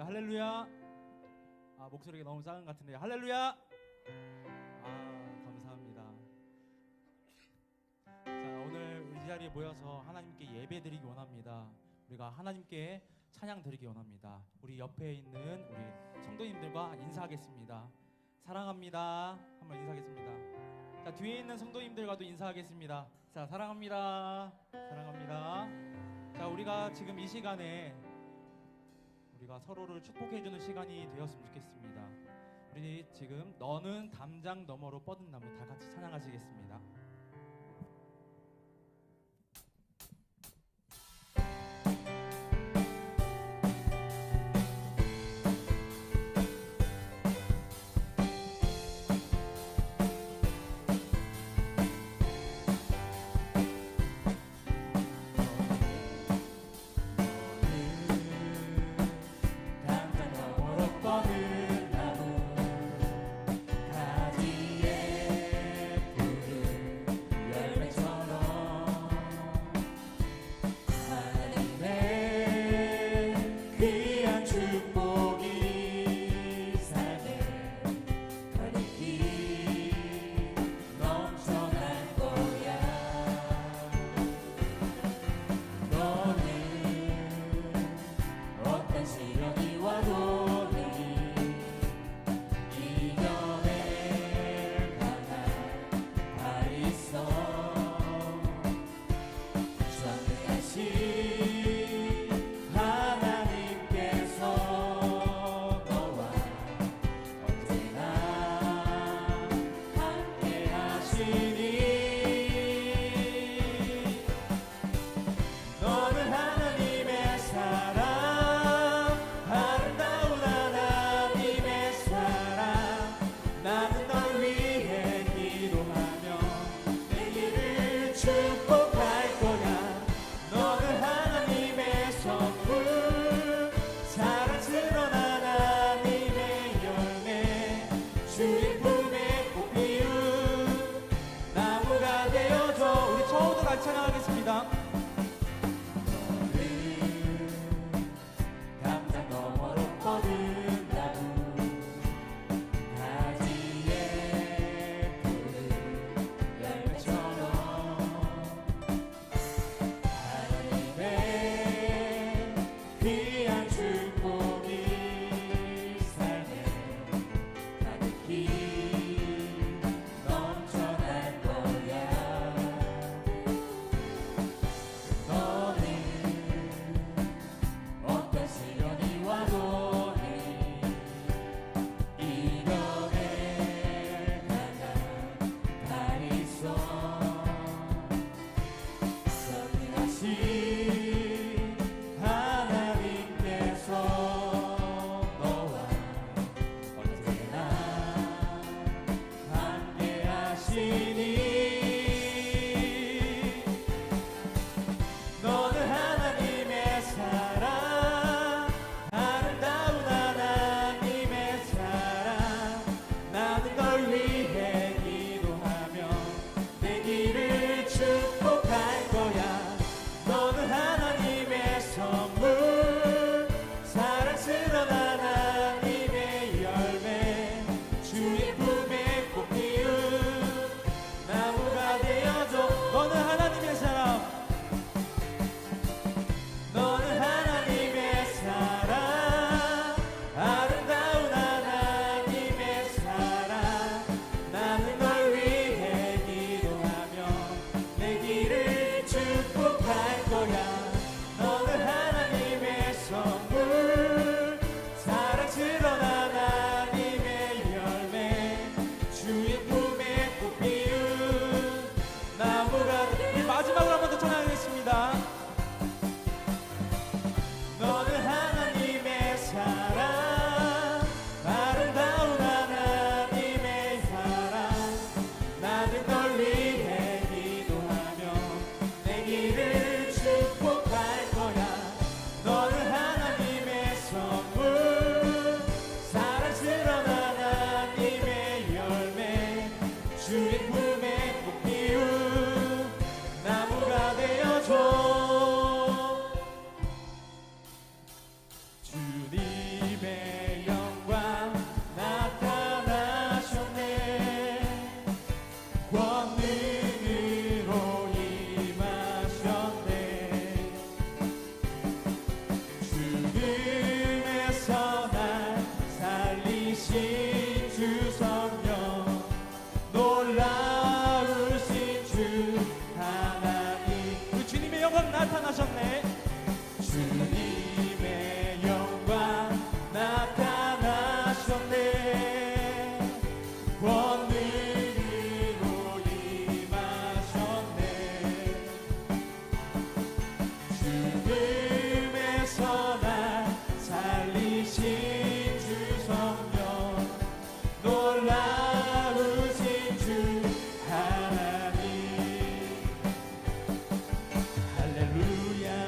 할렐루야. 목소리가 너무 작은 것 같은데요. 할렐루야. 감사합니다. 자, 오늘 이 자리에 모여서 하나님께 예배 드리기 원합니다. 우리가 하나님께 찬양 드리기 원합니다. 우리 옆에 있는 우리 성도님들과 인사하겠습니다. 사랑합니다. 한번 인사하겠습니다. 자, 뒤에 있는 성도님들과도 인사하겠습니다. 자, 사랑합니다. 사랑합니다. 자, 우리가 지금 이 시간에 우리가 서로를 축복해주는 시간이 되었으면 좋겠습니다. 우리 지금 너는 담장 너머로 뻗은 나무 다 같이 찬양하시겠습니다. 찬양하겠습니다. 담장 너머로 뻗은 나무 가지에 푸른 열매처럼 하나님의 귀한 축복이 삶에 가득히 넘쳐날 거야. 어떤 시련이 와도 이겨낼 만한 달이 있어. 선하신 하나님께서 너와 언제나 함께 하시니 너는 하나님의 사랑, 아름다운 하나님의 사랑. 나는 널 위해 기도하며 내 길을 축복할 거야. 너는 하나님의 선물, 사랑스러운 하나님의 열매, 주의 품에 꼭 피운 나무가 되어줘. 너는 하나님의 사랑, 너는 하나님의 사랑, 아름다운 하나님의 사랑. 나는 널 위해 기도하며 내 길을 축복할 거야. 너는 하나님의 선물, 사랑스러운 하나님의 열매, 주의 품에 꼭 피운 나무가. 우리 마지막으로 한 번 더 찬양하겠습니다. 너는 하나님의 사랑, 아름다운 하나님의 사랑. 나는 널 위해 기도하며 내 길을 축복할 거야. 너는 하나님의 선물, 사랑스러운 하나님의 열매, 주의 품에 꼭 피운 나무가 되어줘.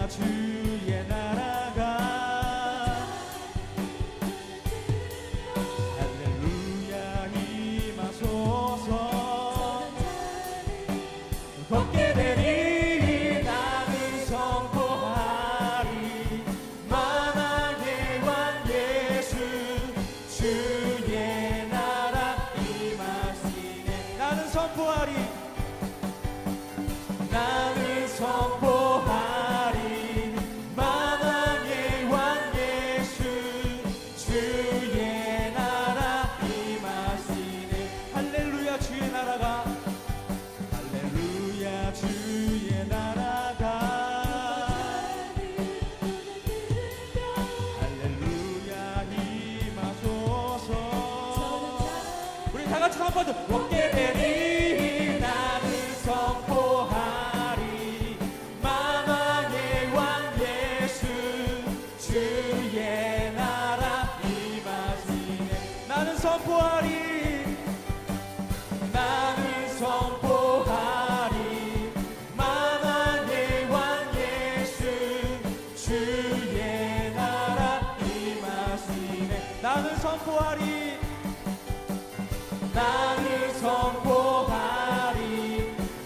할렐루야 주의 나라가 할렐루야 임하소서 걷게 되리 나는 선포하리 만왕의 왕 예수 주의 나라 임하시네 나는 선포하리 나는 선포하리 만왕의 왕 예수 주의 나라 임하시네 할렐루야 주의 나라가 할렐루야 주의 나라가 할렐루야 임하소서 우리 다같이 한번 더 걷게 되리 나는 선포하리 만왕의 왕 예수 주의 나라 임하시네 나는 선포하리 나는 선포하리 만왕의 왕 예수 주의 나라 임하시네 나는 선포하리 나는 선포하리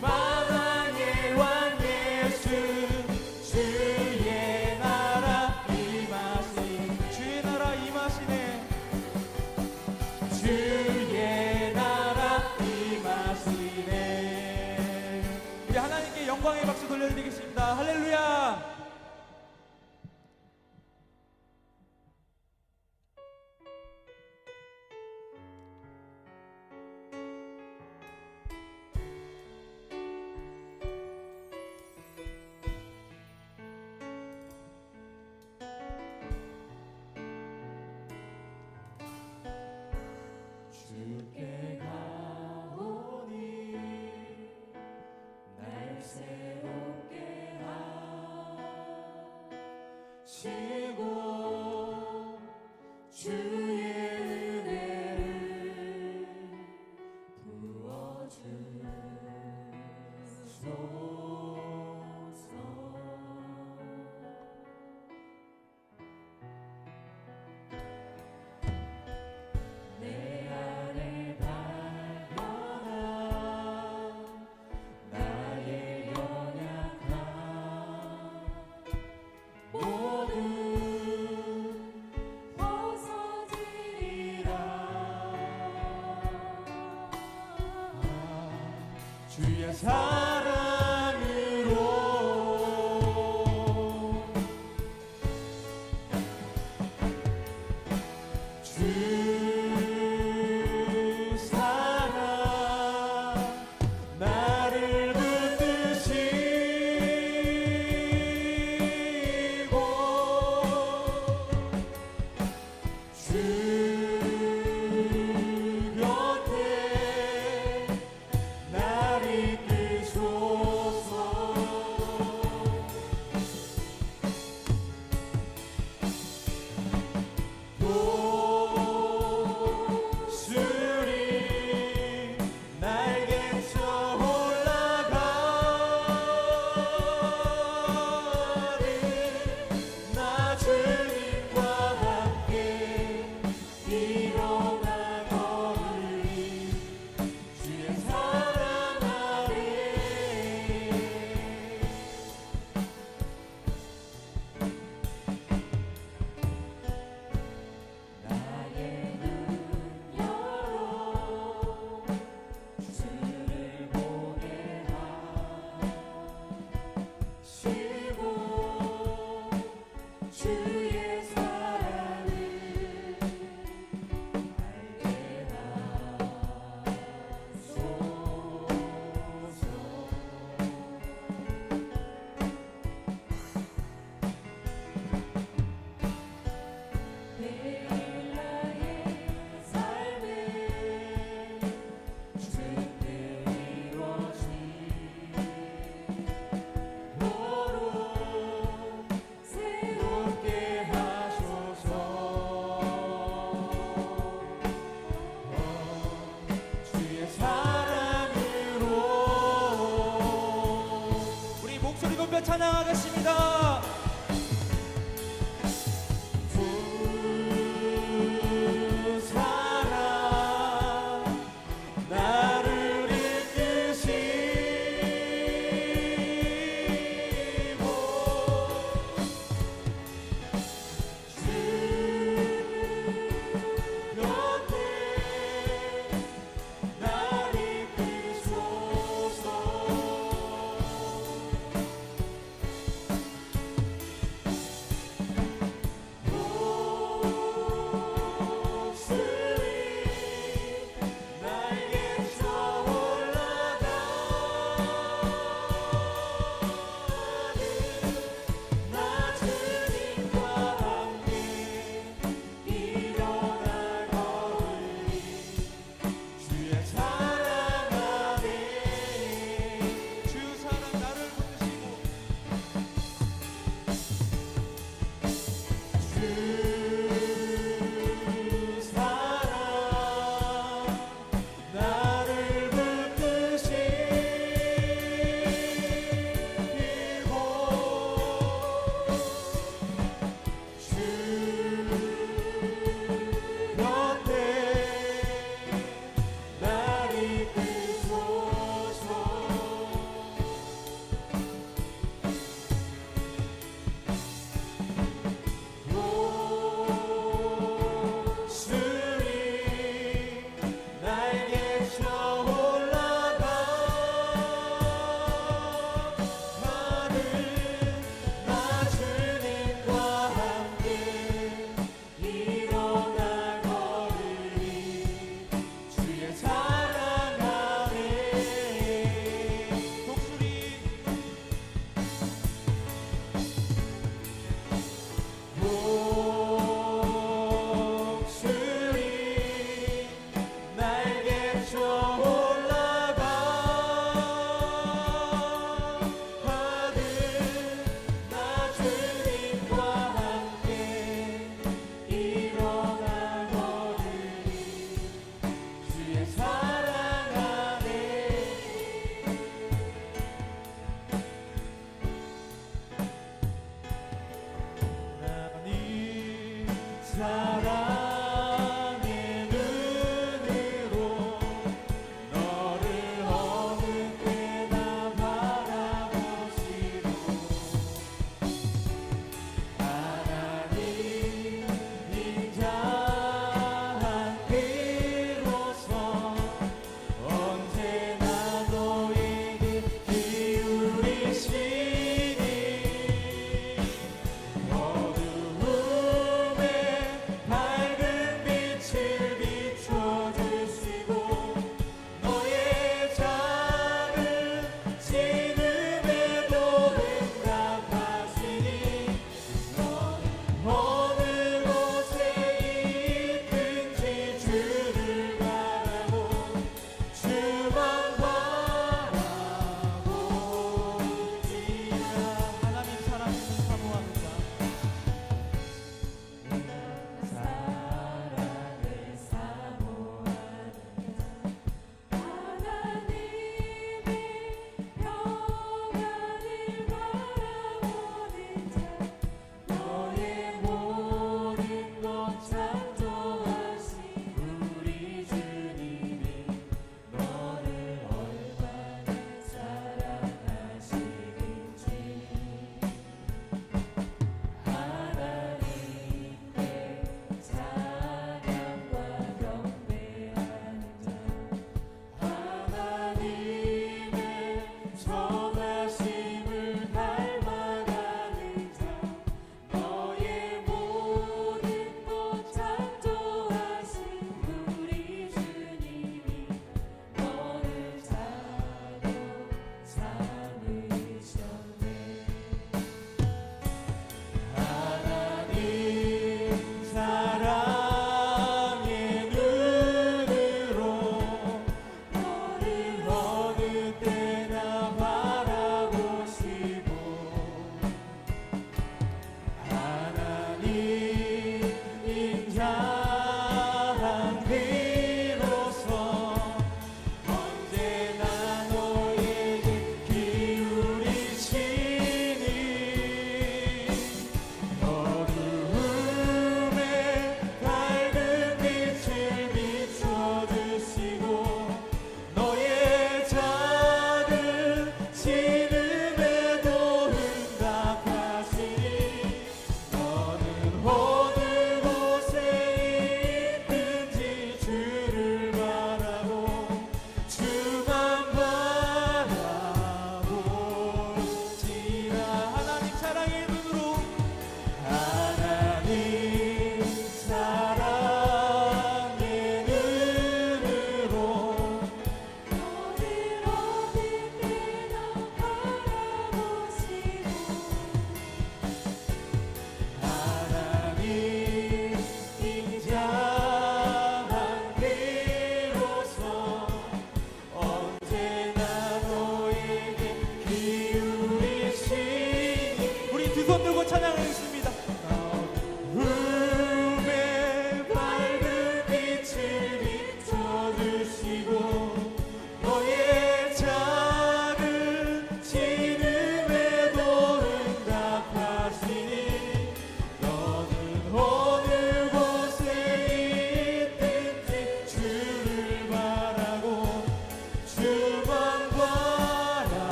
만왕의 왕 예수 주의 나라 임하시네 주의 나라 임하시네 주의 나라 임하시네 우리 하나님께 영광의 박수 돌려드리겠습니다 할렐루야 주께 가오니 날 새롭게 하시고 주의 은혜를 부어주소서 내 안에 발견한 나의 연약함 모두 벗어지리라 주의 사랑으로 주 사랑 나를 붙드시고 주 곁에 날 이끄소서 도술이 날개쳐 올라가리 나 주님과 함께 일어나 걸으리 주의 사랑 아래 나의 눈 열어 주를 보게 하시고 주의 사랑을 알게 하소서 매일 나의 삶에 주께 이루어지도록 새롭게 하소서 주의 사랑으로 우리 목소리 높여 찬양하겠습니다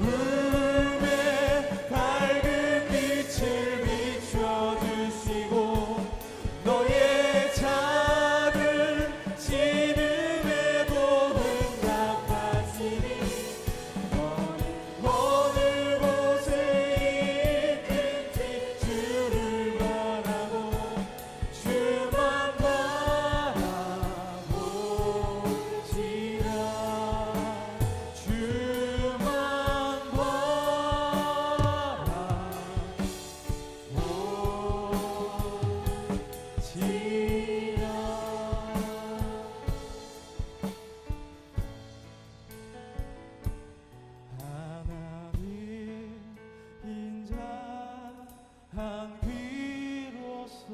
어두움에 밝은 빛을 비춰주시고 너의 작은 신음에도 응답하시니 너는 어느 곳에 있든지 주를 바라고 주만 바라보시라 주만 하나님 인자한 귀로서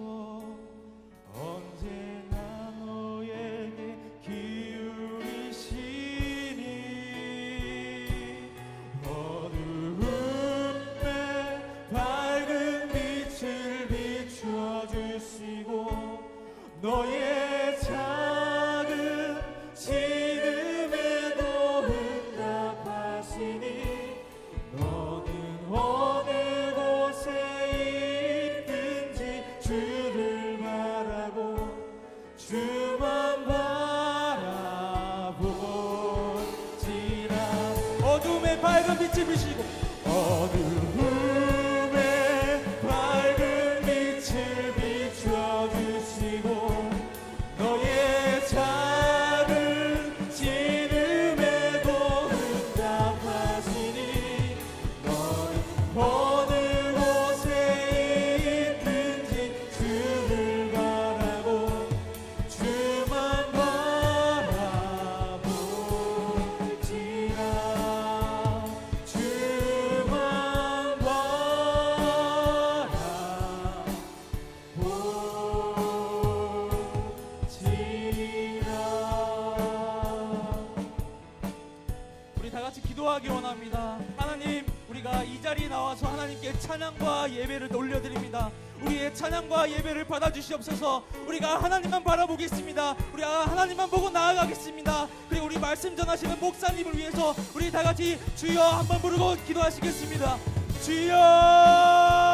언제나 너에게 기울이시니 어두움에 밝은 빛을 비추어주시고 너의 작은 신음에도 응답하시니 너는 어느 곳에 있든지 주를 바라고 주만 바라보지라 어둠의 밝은 빛을 비시고 어둠의 밝은 빛을 비춰주시고 너의 작은 신음에도 응답하시니 너는 어느 곳에 있든지 주를 바라고 주만 바라보지라 주만 우리 다 같이 기도하기 원합니다. 하나님, 우리가 이 자리에 나와서 하나님께 찬양과 예배를 올려드립니다. 우리의 찬양과 예배를 받아주시옵소서. 우리가 하나님만 바라보겠습니다. 우리가 하나님만 보고 나아가겠습니다. 그리고 우리 말씀 전하시는 목사님을 위해서 우리 다 같이 주여 한번 부르고 기도하시겠습니다. 주여.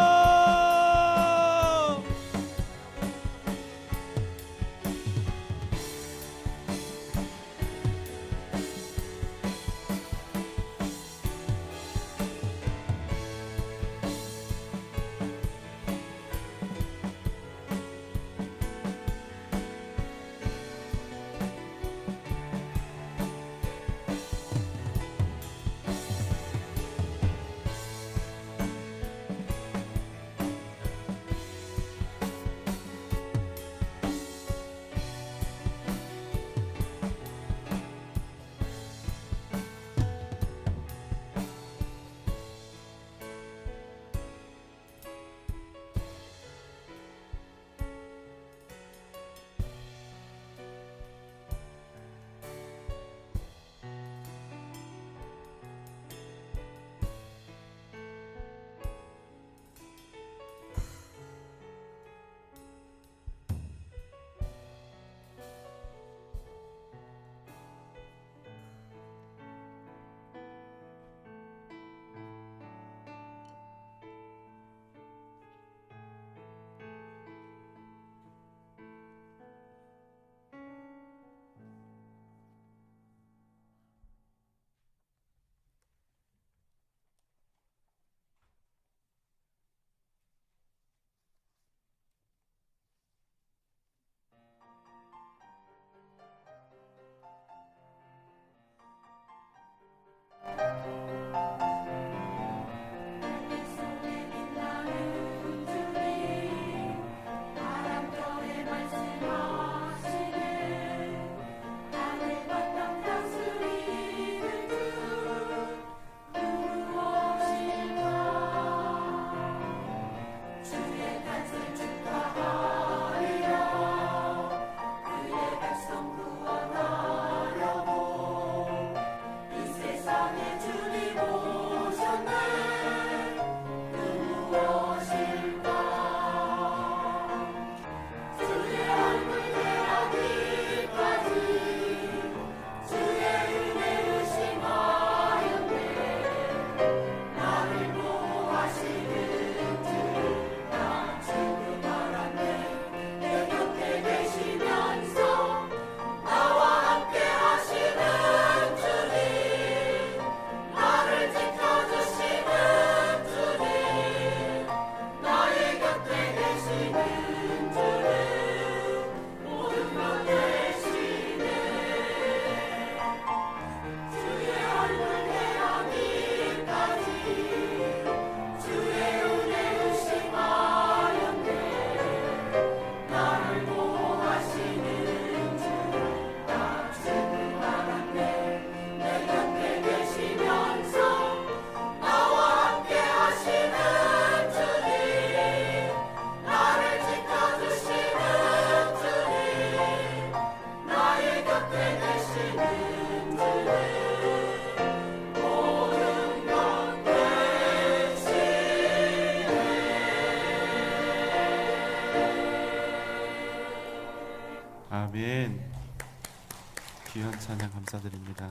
귀한 찬양 감사드립니다.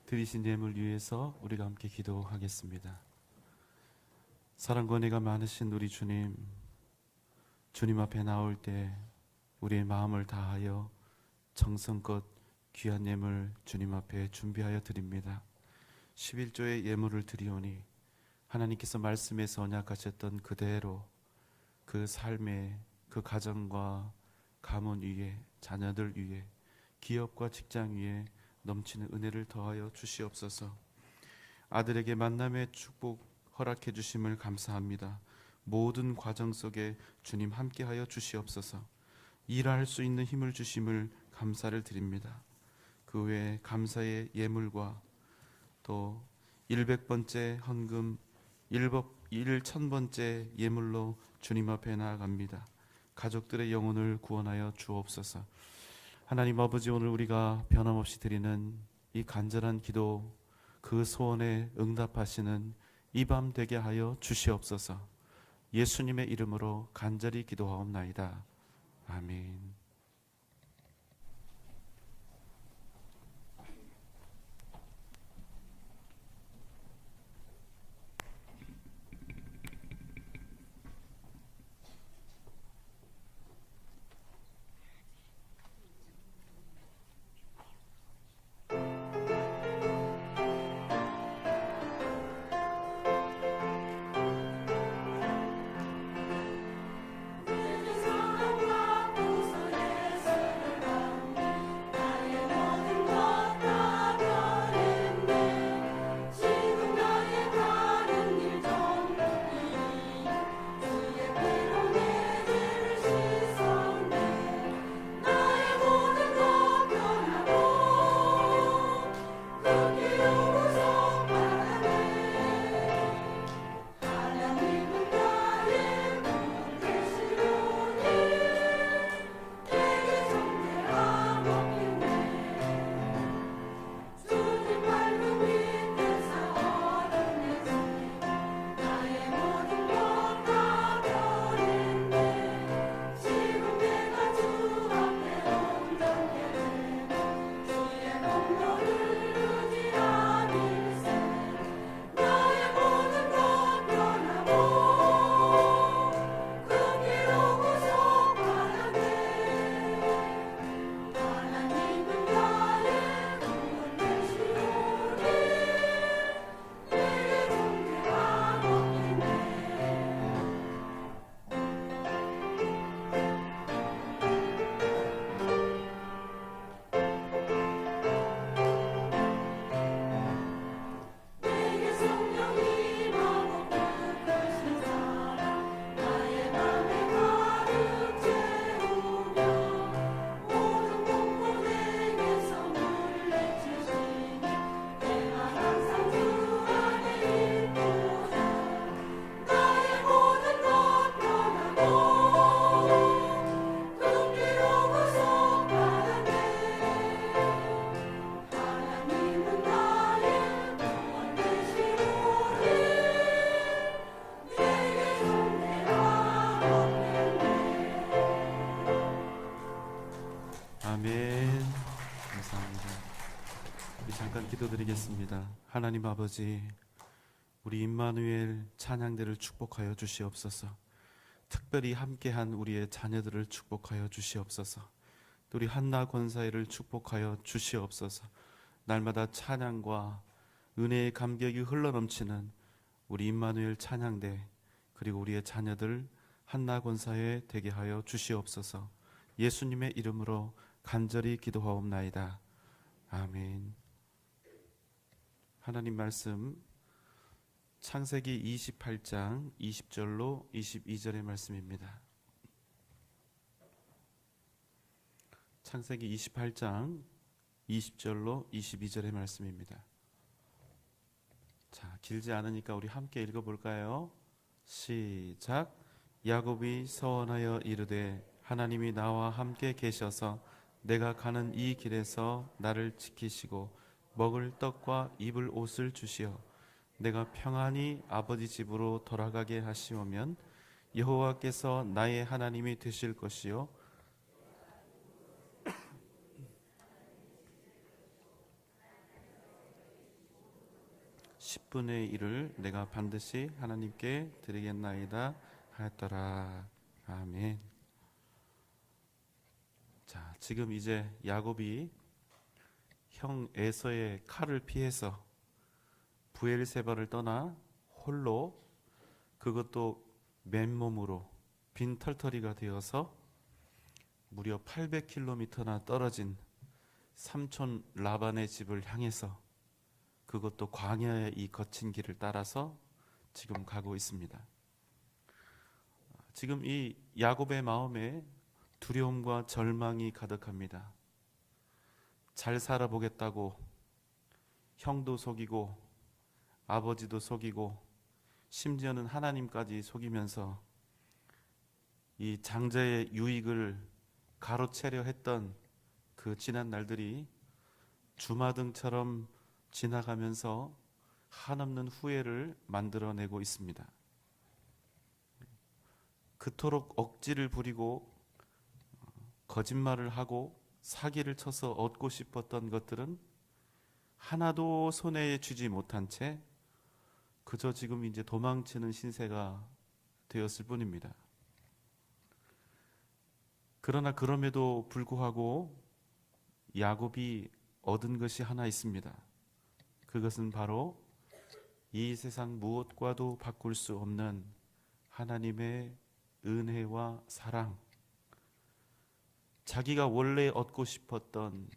드리신 예물 위해서 우리가 함께 기도하겠습니다. 사랑과 은혜가 많으신 우리 주님, 주님 앞에 나올 때 우리의 마음을 다하여 정성껏 귀한 예물 주님 앞에 준비하여 드립니다. 11조의 예물을 드리오니 하나님께서 말씀에서 언약하셨던 그대로 그 삶에, 그 가정과 가문 위에, 자녀들 위에, 기업과 직장 위에 넘치는 은혜를 더하여 주시옵소서. 아들에게 만남의 축복 허락해 주심을 감사합니다. 모든 과정 속에 주님 함께하여 주시옵소서. 일할 수 있는 힘을 주심을 감사를 드립니다. 그 외에 감사의 예물과 또 100번째 헌금, 1000번째 예물로 주님 앞에 나아갑니다. 가족들의 영혼을 구원하여 주옵소서. 하나님 아버지, 오늘 우리가 변함없이 드리는 이 간절한 기도, 그 소원에 응답하시는 이 밤 되게 하여 주시옵소서. 예수님의 이름으로 간절히 기도하옵나이다. 아멘. 아멘. 감사합니다. 우리 잠깐 기도드리겠습니다. 하나님 아버지, 우리 임마누엘 찬양대를 축복하여 주시옵소서. 특별히 함께한 우리의 자녀들을 축복하여 주시옵소서. 또 우리 한나 권사회를 축복하여 주시옵소서. 날마다 찬양과 은혜의 감격이 흘러넘치는 우리 임마누엘 찬양대, 그리고 우리의 자녀들 한나 권사회 되게 하여 주시옵소서. 예수님의 이름으로 간절히 기도하옵나이다. 아멘. 하나님 말씀 창세기 28장 20절로 22절의 말씀입니다. 창세기 28장 20절로 22절의 말씀입니다. 자, 길지 않으니까 우리 함께 읽어볼까요? 시작. 야곱이 서원하여 이르되 하나님이 나와 함께 계셔서 내가 가는 이 길에서 나를 지키시고 먹을 떡과 입을 옷을 주시어 내가 평안히 아버지 집으로 돌아가게 하시오면 여호와께서 나의 하나님이 되실 것이요 10분의 1을 내가 반드시 하나님께 드리겠나이다 하였더라. 아멘. 자, 지금 이제 야곱이 형 에서의 칼을 피해서 브엘세바를 떠나 홀로, 그것도 맨몸으로 빈털터리가 되어서 무려 800km나 떨어진 삼촌 라반의 집을 향해서, 그것도 광야의 이 거친 길을 따라서 지금 가고 있습니다. 지금 이 야곱의 마음에 두려움과 절망이 가득합니다. 잘 살아보겠다고 형도 속이고 아버지도 속이고 심지어는 하나님까지 속이면서 이 장자의 유익을 가로채려 했던 그 지난 날들이 주마등처럼 지나가면서 한없는 후회를 만들어내고 있습니다. 그토록 억지를 부리고 거짓말을 하고 사기를 쳐서 얻고 싶었던 것들은 하나도 손에 쥐지 못한 채 그저 지금 이제 도망치는 신세가 되었을 뿐입니다. 그러나 그럼에도 불구하고 야곱이 얻은 것이 하나 있습니다. 그것은 바로 이 세상 무엇과도 바꿀 수 없는 하나님의 은혜와 사랑, 자기가 원래 얻고 싶었던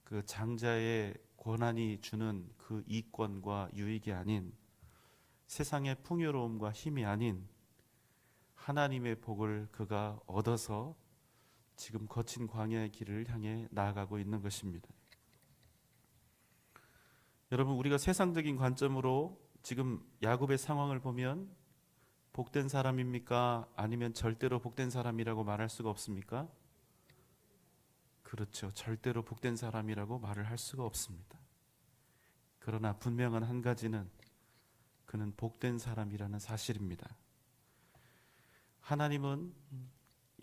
그 장자의 권한이 주는 그 이권과 유익이 아닌, 세상의 풍요로움과 힘이 아닌 하나님의 복을 그가 얻어서 지금 거친 광야의 길을 향해 나아가고 있는 것입니다. 여러분, 우리가 세상적인 관점으로 지금 야곱의 상황을 보면 복된 사람입니까? 아니면 절대로 복된 사람이라고 말할 수가 없습니까? 그렇죠. 절대로 복된 사람이라고 말을 할 수가 없습니다. 그러나 분명한 한 가지는 그는 복된 사람이라는 사실입니다. 하나님은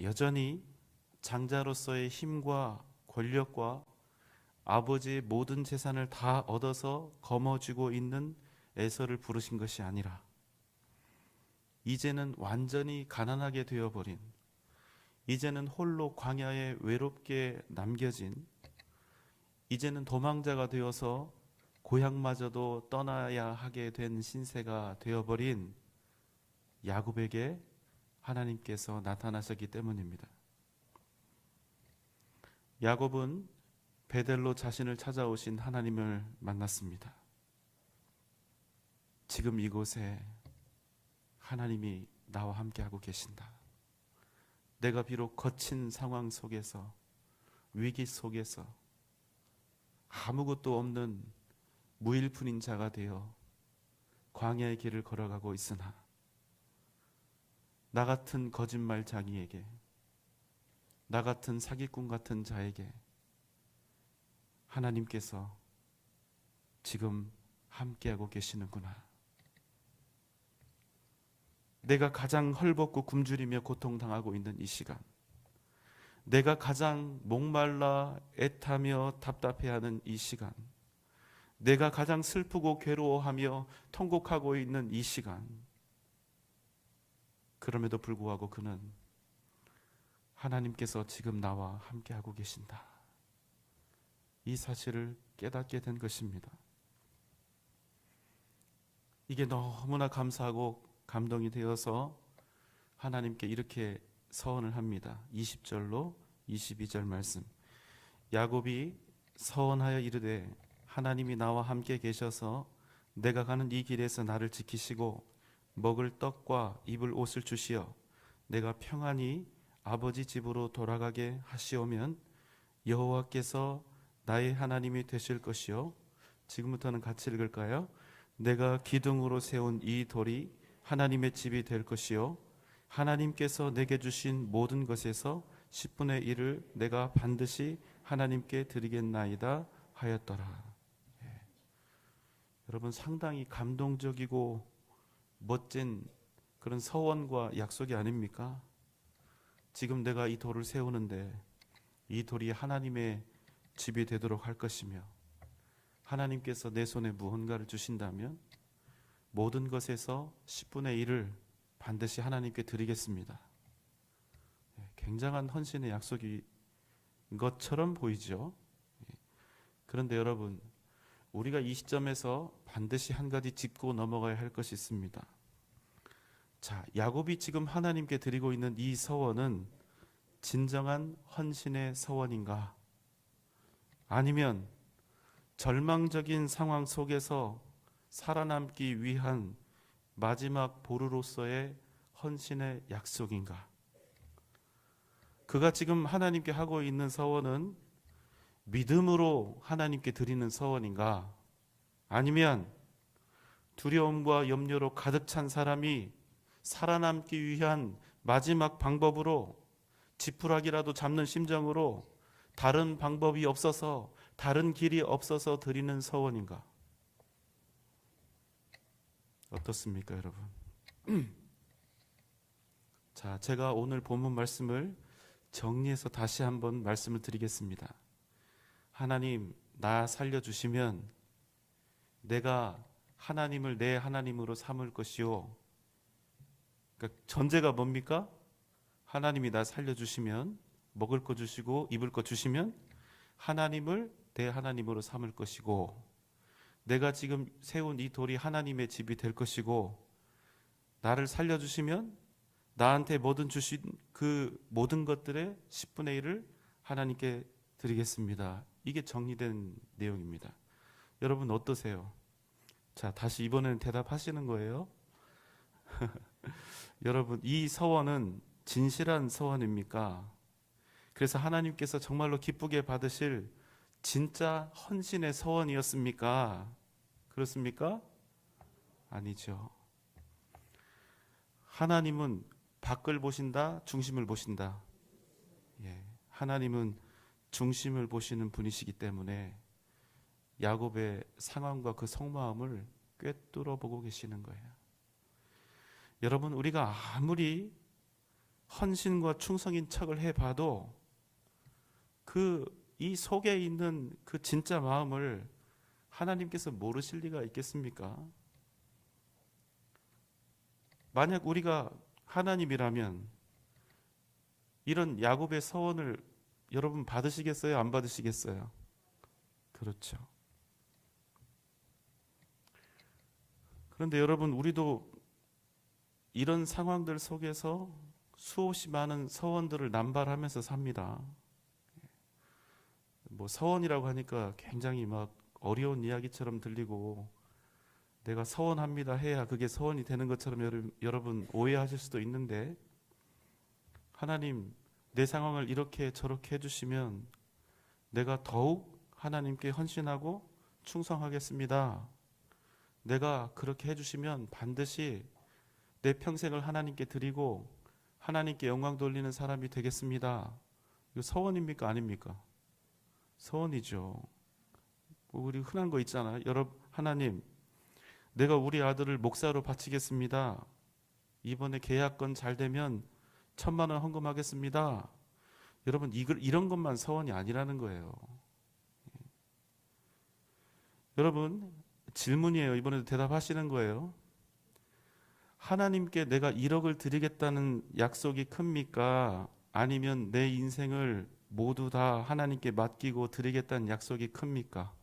여전히 장자로서의 힘과 권력과 아버지의 모든 재산을 다 얻어서 거머쥐고 있는 에서를 부르신 것이 아니라, 이제는 완전히 가난하게 되어버린, 이제는 홀로 광야에 외롭게 남겨진, 이제는 도망자가 되어서 고향마저도 떠나야 하게 된 신세가 되어버린 야곱에게 하나님께서 나타나셨기 때문입니다. 야곱은 베델로 자신을 찾아오신 하나님을 만났습니다. 지금 이곳에 하나님이 나와 함께하고 계신다. 내가 비록 거친 상황 속에서, 위기 속에서 아무것도 없는 무일푼인 자가 되어 광야의 길을 걸어가고 있으나, 나 같은 거짓말쟁이에게, 나 같은 사기꾼 같은 자에게 하나님께서 지금 함께하고 계시는구나. 내가 가장 헐벗고 굶주리며 고통당하고 있는 이 시간, 내가 가장 목말라 애타며 답답해하는 이 시간, 내가 가장 슬프고 괴로워하며 통곡하고 있는 이 시간, 그럼에도 불구하고 그는 하나님께서 지금 나와 함께하고 계신다, 이 사실을 깨닫게 된 것입니다. 이게 너무나 감사하고 감동이 되어서 하나님께 이렇게 서원을 합니다. 20절로 22절 말씀. 야곱이 서원하여 이르되, 하나님이 나와 함께 계셔서 내가 가는 이 길에서 나를 지키시고 먹을 떡과 입을 옷을 주시어 내가 평안히 아버지 집으로 돌아가게 하시오면 여호와께서 나의 하나님이 되실 것이요, 지금부터는 같이 읽을까요? 내가 기둥으로 세운 이 돌이 하나님의 집이 될 것이요, 하나님께서 내게 주신 모든 것에서 10분의 1을 내가 반드시 하나님께 드리겠나이다 하였더라. 예. 여러분, 상당히 감동적이고 멋진 그런 서원과 약속이 아닙니까? 지금 내가 이 돌을 세우는데 이 돌이 하나님의 집이 되도록 할 것이며, 하나님께서 내 손에 무언가를 주신다면 모든 것에서 10분의 1을 반드시 하나님께 드리겠습니다. 굉장한 헌신의 약속인 것처럼 보이죠. 그런데 여러분, 우리가 이 시점에서 반드시 한 가지 짚고 넘어가야 할 것이 있습니다. 자, 야곱이 지금 하나님께 드리고 있는 이 서원은 진정한 헌신의 서원인가? 아니면 절망적인 상황 속에서 살아남기 위한 마지막 보루로서의 헌신의 약속인가? 그가 지금 하나님께 하고 있는 서원은 믿음으로 하나님께 드리는 서원인가? 아니면 두려움과 염려로 가득 찬 사람이 살아남기 위한 마지막 방법으로 지푸라기라도 잡는 심정으로 다른 방법이 없어서, 다른 길이 없어서 드리는 서원인가? 어떻습니까, 여러분? 자, 제가 오늘 본문 말씀을 정리해서 다시 한번 말씀을 드리겠습니다. 하나님, 나 살려주시면 내가 하나님을 내 하나님으로 삼을 것이요. 그러니까 전제가 뭡니까? 하나님이 나 살려주시면, 먹을 거 주시고 입을 거 주시면 하나님을 내 하나님으로 삼을 것이고, 내가 지금 세운 이 돌이 하나님의 집이 될 것이고, 나를 살려주시면 나한테 뭐든 주신 그 모든 것들의 10분의 1을 하나님께 드리겠습니다. 이게 정리된 내용입니다. 여러분 어떠세요? 자, 다시 이번에는 대답하시는 거예요. 여러분, 이 서원은 진실한 서원입니까? 그래서 하나님께서 정말로 기쁘게 받으실 진짜 헌신의 서원이었습니까? 그렇습니까? 아니죠. 하나님은 밖을 보신다, 중심을 보신다. 예, 하나님은 중심을 보시는 분이시기 때문에 야곱의 상황과 그 속마음을 꿰뚫어 보고 계시는 거예요. 여러분, 우리가 아무리 헌신과 충성인 척을 해봐도 이 속에 있는 그 진짜 마음을 하나님께서 모르실 리가 있겠습니까? 만약 우리가 하나님이라면 이런 야곱의 서원을 여러분 받으시겠어요? 안 받으시겠어요? 그렇죠. 그런데 여러분, 우리도 이런 상황들 속에서 수없이 많은 서원들을 남발하면서 삽니다. 뭐 서원이라고 하니까 굉장히 막 어려운 이야기처럼 들리고, 내가 서원합니다 해야 그게 서원이 되는 것처럼 여러분 오해하실 수도 있는데, 하나님 내 상황을 이렇게 저렇게 해주시면 내가 더욱 하나님께 헌신하고 충성하겠습니다. 내가 그렇게 해주시면 반드시 내 평생을 하나님께 드리고 하나님께 영광 돌리는 사람이 되겠습니다. 이거 서원입니까? 아닙니까? 서원이죠. 우리 흔한 거 있잖아요. 여러분, 하나님, 내가 우리 아들을 목사로 바치겠습니다. 이번에 계약건 잘 되면 1,000만 원 헌금하겠습니다. 여러분, 이런 것만 서원이 아니라는 거예요. 여러분, 질문이에요. 이번에도 대답하시는 거예요. 하나님께 내가 1억을 드리겠다는 약속이 큽니까? 아니면 내 인생을 모두 다 하나님께 맡기고 드리겠다는 약속이 큽니까?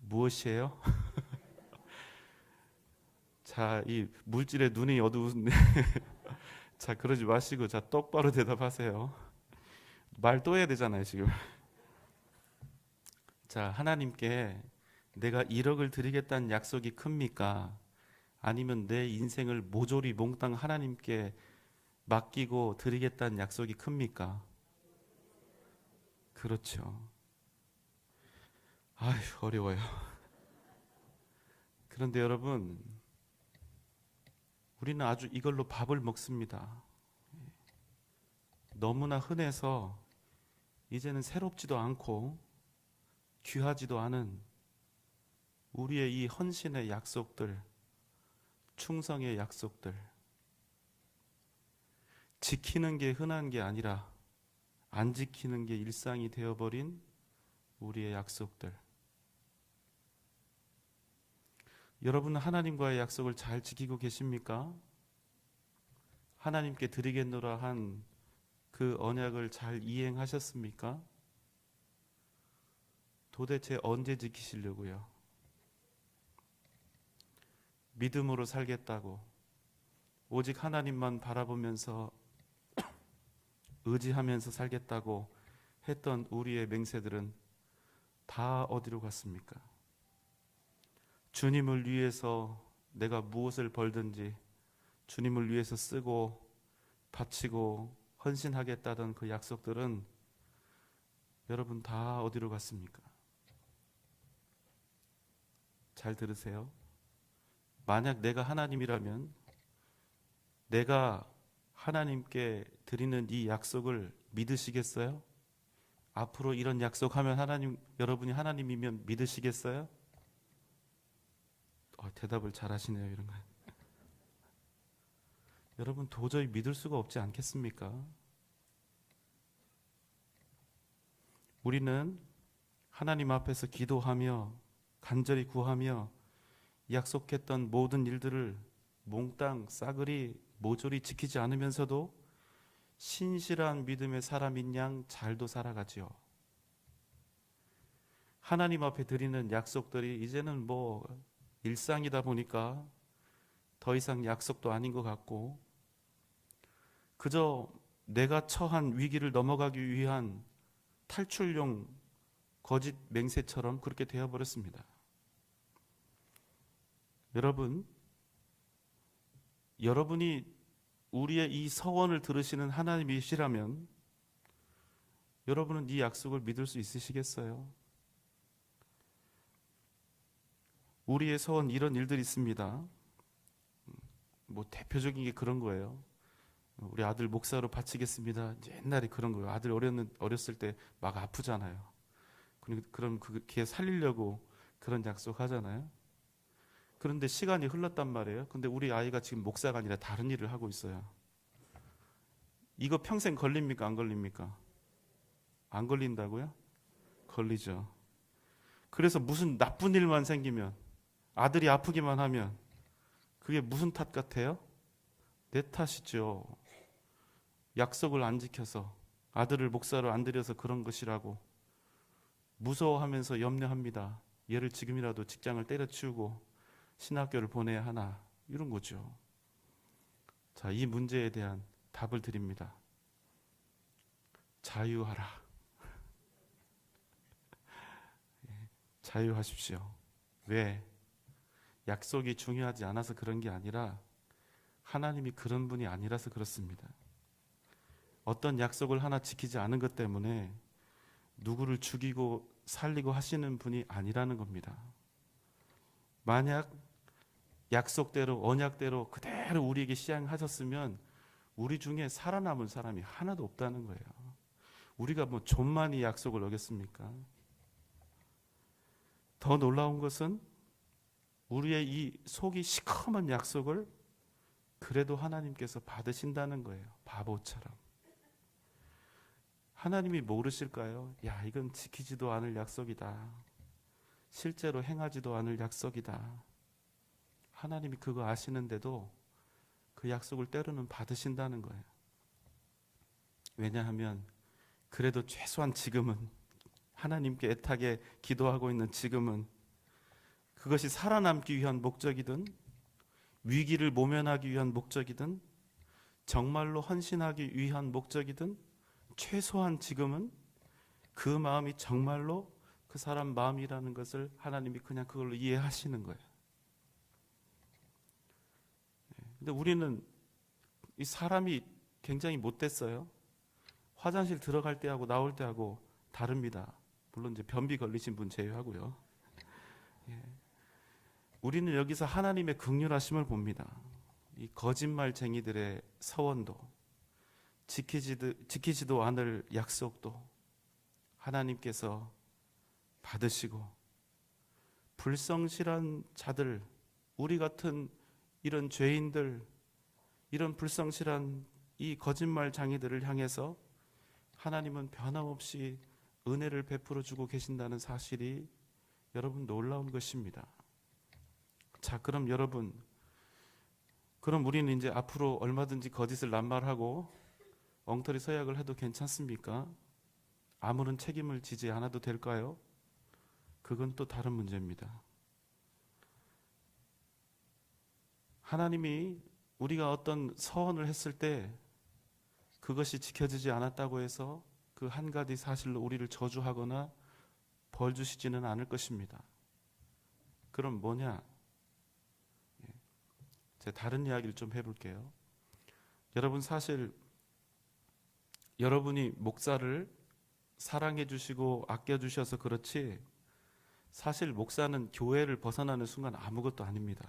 무엇이에요? 자, 이 물질에 눈이 어두운 자, 그러지 마시고 자, 똑바로 대답하세요. 말 또 해야 되잖아요, 지금. 자, 하나님께 내가 1억을 드리겠다는 약속이 큽니까? 아니면 내 인생을 모조리 몽땅 하나님께 맡기고 드리겠다는 약속이 큽니까? 그렇죠. 아휴, 어려워요. 그런데 여러분, 우리는 아주 이걸로 밥을 먹습니다. 너무나 흔해서 이제는 새롭지도 않고 귀하지도 않은 우리의 이 헌신의 약속들, 충성의 약속들, 지키는 게 흔한 게 아니라 안 지키는 게 일상이 되어버린 우리의 약속들. 여러분은 하나님과의 약속을 잘 지키고 계십니까? 하나님께 드리겠노라 한 그 언약을 잘 이행하셨습니까? 도대체 언제 지키시려고요? 믿음으로 살겠다고 오직 하나님만 바라보면서 의지하면서 살겠다고 했던 우리의 맹세들은 다 어디로 갔습니까? 주님을 위해서 내가 무엇을 벌든지 주님을 위해서 쓰고 바치고 헌신하겠다던 그 약속들은 여러분 다 어디로 갔습니까? 잘 들으세요. 만약 내가 하나님이라면 내가 하나님께 드리는 이 약속을 믿으시겠어요? 앞으로 이런 약속하면 여러분이 하나님이면 믿으시겠어요? 대답을 잘 하시네요. 이런 거. 여러분 도저히 믿을 수가 없지 않겠습니까? 우리는 하나님 앞에서 기도하며 간절히 구하며 약속했던 모든 일들을 몽땅 싸그리 모조리 지키지 않으면서도 신실한 믿음의 사람인 양 잘도 살아가지요. 하나님 앞에 드리는 약속들이 이제는 뭐 일상이다 보니까 더 이상 약속도 아닌 것 같고 그저 내가 처한 위기를 넘어가기 위한 탈출용 거짓 맹세처럼 그렇게 되어버렸습니다. 여러분이 우리의 이 서원을 들으시는 하나님이시라면 여러분은 이 약속을 믿을 수 있으시겠어요? 우리의 서원 이런 일들이 있습니다. 뭐 대표적인 게 그런 거예요. 우리 아들 목사로 바치겠습니다. 이제 옛날에 그런 거예요. 아들 어렸을 때 막 아프잖아요. 그럼 걔 살리려고 그런 약속하잖아요. 그런데 시간이 흘렀단 말이에요. 근데 우리 아이가 지금 목사가 아니라 다른 일을 하고 있어요. 이거 평생 걸립니까? 안 걸립니까? 안 걸린다고요? 걸리죠. 그래서 무슨 나쁜 일만 생기면 아들이 아프기만 하면 그게 무슨 탓 같아요? 내 탓이죠. 약속을 안 지켜서 아들을 목사로 안 들여서 그런 것이라고 무서워하면서 염려합니다. 얘를 지금이라도 직장을 때려치우고 신학교를 보내야 하나 이런 거죠. 자, 이 문제에 대한 답을 드립니다. 자유하라. 자유하십시오. 왜? 약속이 중요하지 않아서 그런 게 아니라 하나님이 그런 분이 아니라서 그렇습니다. 어떤 약속을 하나 지키지 않은 것 때문에 누구를 죽이고 살리고 하시는 분이 아니라는 겁니다. 만약 약속대로 언약대로 그대로 우리에게 시행하셨으면 우리 중에 살아남은 사람이 하나도 없다는 거예요. 우리가 뭐 좀 많이 약속을 어겼습니까? 더 놀라운 것은 우리의 이 속이 시커먼 약속을 그래도 하나님께서 받으신다는 거예요. 바보처럼. 하나님이 모르실까요? 야, 이건 지키지도 않을 약속이다. 실제로 행하지도 않을 약속이다. 하나님이 그거 아시는데도 그 약속을 때로는 받으신다는 거예요. 왜냐하면 그래도 최소한 지금은 하나님께 애타게 기도하고 있는 지금은 그것이 살아남기 위한 목적이든 위기를 모면하기 위한 목적이든 정말로 헌신하기 위한 목적이든 최소한 지금은 그 마음이 정말로 그 사람 마음이라는 것을 하나님이 그냥 그걸로 이해하시는 거예요. 근데 우리는 이 사람이 굉장히 못됐어요. 화장실 들어갈 때하고 나올 때하고 다릅니다. 물론 이제 변비 걸리신 분 제외하고요. 우리는 여기서 하나님의 긍휼하심을 봅니다. 이 거짓말쟁이들의 서원도 지키지도 않을 약속도 하나님께서 받으시고 불성실한 자들, 우리 같은 이런 죄인들, 이런 불성실한 이 거짓말쟁이들을 향해서 하나님은 변함없이 은혜를 베풀어 주고 계신다는 사실이 여러분 놀라운 것입니다. 자, 그럼 여러분, 그럼 우리는 이제 앞으로 얼마든지 거짓을 낱말하고 엉터리 서약을 해도 괜찮습니까? 아무런 책임을 지지 않아도 될까요? 그건 또 다른 문제입니다. 하나님이 우리가 어떤 서원을 했을 때 그것이 지켜지지 않았다고 해서 그 한 가지 사실로 우리를 저주하거나 벌 주시지는 않을 것입니다. 그럼 뭐냐? 제가 다른 이야기를 좀 해볼게요. 여러분, 사실 여러분이 목사를 사랑해 주시고 아껴 주셔서 그렇지, 사실 목사는 교회를 벗어나는 순간 아무것도 아닙니다.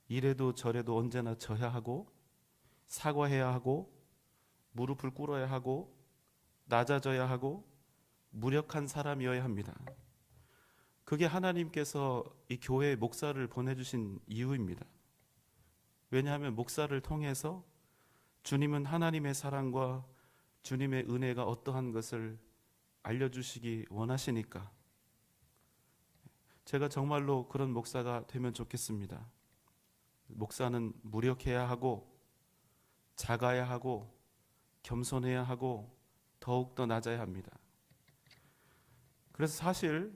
이래도 저래도 언제나 져야 하고, 사과해야 하고, 무릎을 꿇어야 하고, 낮아져야 하고, 무력한 사람이어야 합니다. 그게 하나님께서 이 교회에 목사를 보내주신 이유입니다. 왜냐하면 목사를 통해서 주님은 하나님의 사랑과 주님의 은혜가 어떠한 것을 알려주시기 원하시니까. 제가 정말로 그런 목사가 되면 좋겠습니다. 목사는 무력해야 하고, 작아야 하고, 겸손해야 하고, 더욱더 낮아야 합니다. 그래서 사실